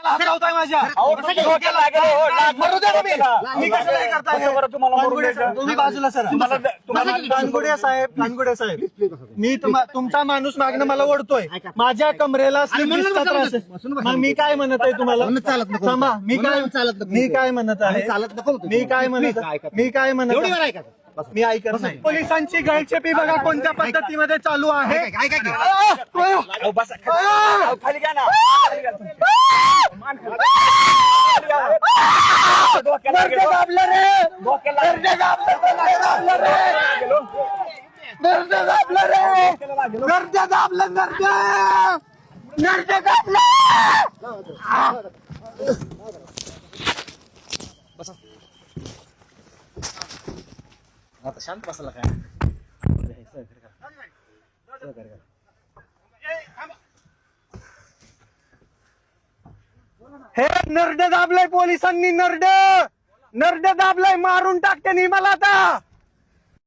हात लावताय माझ्या. मरू द्या तुम्ही. मी कसं नाही करताय? तुम्ही बाजूला सर. कानगुडे साहेब मी तुमचा माणूस मागणं मला ओढतोय. माझ्या कमरेला मग मी काय म्हणत आहे तुम्हाला? थांबा. मी काय म्हणत आहे? मी ऐकत नाही. पोलिसांची गळचेपी बघा कोणत्या पद्धतीमध्ये चालू आहे. आता शांत बसला काय? हे नरड दाबलंय पोलिसांनी. नरड दाबलंय. मारून टाकते मला आता.